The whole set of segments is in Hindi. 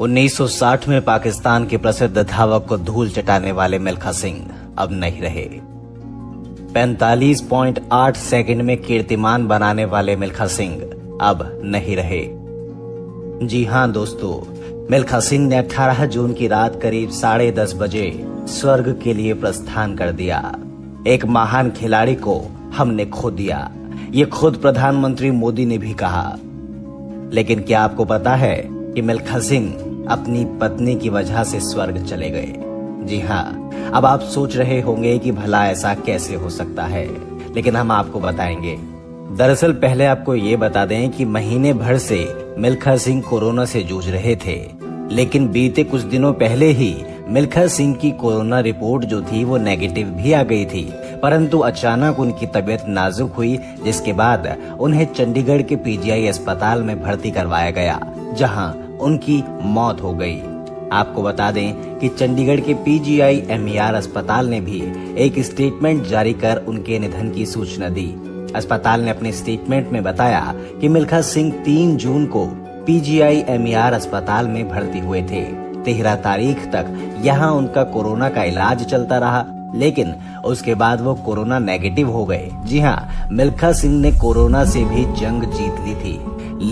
1960 में पाकिस्तान के प्रसिद्ध धावक को धूल चटाने वाले मिल्खा सिंह अब नहीं रहे। 45.8 सेकंड में कीर्तिमान बनाने वाले मिल्खा सिंह अब नहीं रहे। जी हां दोस्तों, मिल्खा सिंह ने 18 जून की रात करीब 10:30 बजे स्वर्ग के लिए प्रस्थान कर दिया। एक महान खिलाड़ी को हमने खो दिया, ये खुद प्रधानमंत्री मोदी ने भी कहा। लेकिन क्या आपको पता है कि मिल्खा सिंह अपनी पत्नी की वजह से स्वर्ग चले गए? जी हाँ, अब आप सोच रहे होंगे कि भला ऐसा कैसे हो सकता है, लेकिन हम आपको बताएंगे। दरअसल पहले आपको ये बता दें कि महीने भर से मिल्खा सिंह कोरोना से जूझ रहे थे, लेकिन बीते कुछ दिनों पहले ही मिल्खा सिंह की कोरोना रिपोर्ट जो थी वो नेगेटिव भी आ गई थी। परंतु अचानक उनकी तबीयत नाजुक हुई, जिसके बाद उन्हें चंडीगढ़ के पीजीआई अस्पताल में भर्ती करवाया गया, जहां उनकी मौत हो गई। आपको बता दें कि चंडीगढ़ के पीजीआई MER अस्पताल ने भी एक स्टेटमेंट जारी कर उनके निधन की सूचना दी। अस्पताल ने अपने स्टेटमेंट में बताया कि मिल्खा सिंह 3 जून को पीजीआई MER अस्पताल में भर्ती हुए थे। 13 तारीख तक यहां उनका कोरोना का इलाज चलता रहा, लेकिन उसके बाद वो कोरोना नेगेटिव हो गए। जी हाँ, मिल्खा सिंह ने कोरोना से भी जंग जीत ली थी,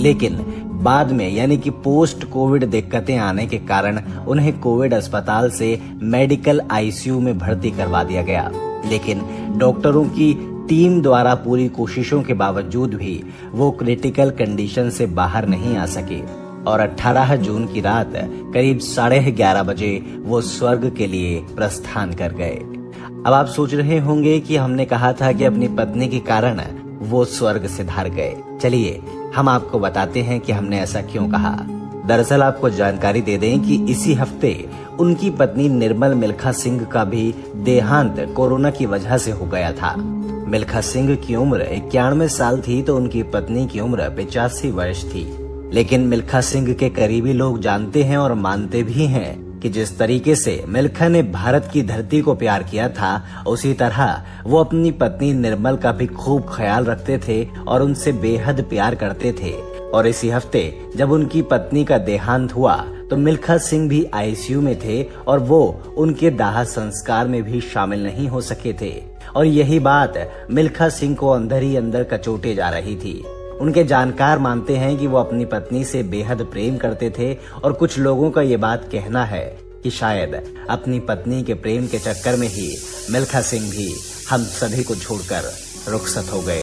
लेकिन बाद में यानी कि पोस्ट कोविड दिक्कतें आने के कारण उन्हें कोविड अस्पताल से मेडिकल ICU में भर्ती करवा दिया गया। लेकिन डॉक्टरों की टीम द्वारा पूरी कोशिशों के बावजूद भी वो क्रिटिकल कंडीशन से बाहर नहीं आ सके और 18 जून की रात करीब 11:30 बजे वो स्वर्ग के लिए प्रस्थान कर गए। अब आप सोच रहे होंगे कि हमने कहा था कि अपनी पत्नी के कारण वो स्वर्ग से धार गए। चलिए हम आपको बताते हैं कि हमने ऐसा क्यों कहा। दरअसल आपको जानकारी दे दें कि इसी हफ्ते उनकी पत्नी निर्मल मिल्खा सिंह का भी देहांत कोरोना की वजह से हो गया था। मिल्खा सिंह की उम्र 91 साल थी तो उनकी पत्नी की उम्र 85 वर्ष थी। लेकिन मिल्खा सिंह के करीबी लोग जानते हैं और मानते भी हैं कि जिस तरीके से मिल्खा ने भारत की धरती को प्यार किया था, उसी तरह वो अपनी पत्नी निर्मल का भी खूब ख्याल रखते थे और उनसे बेहद प्यार करते थे। और इसी हफ्ते जब उनकी पत्नी का देहांत हुआ तो मिल्खा सिंह भी ICU में थे और वो उनके दाह संस्कार में भी शामिल नहीं हो सके थे। और यही बात मिल्खा सिंह को अंदर ही अंदर कचोटे जा रही थी। उनके जानकार मानते हैं कि वो अपनी पत्नी से बेहद प्रेम करते थे और कुछ लोगों का ये बात कहना है कि शायद अपनी पत्नी के प्रेम के चक्कर में ही मिल्खा सिंह भी हम सभी को छोड़कर रुखसत हो गए।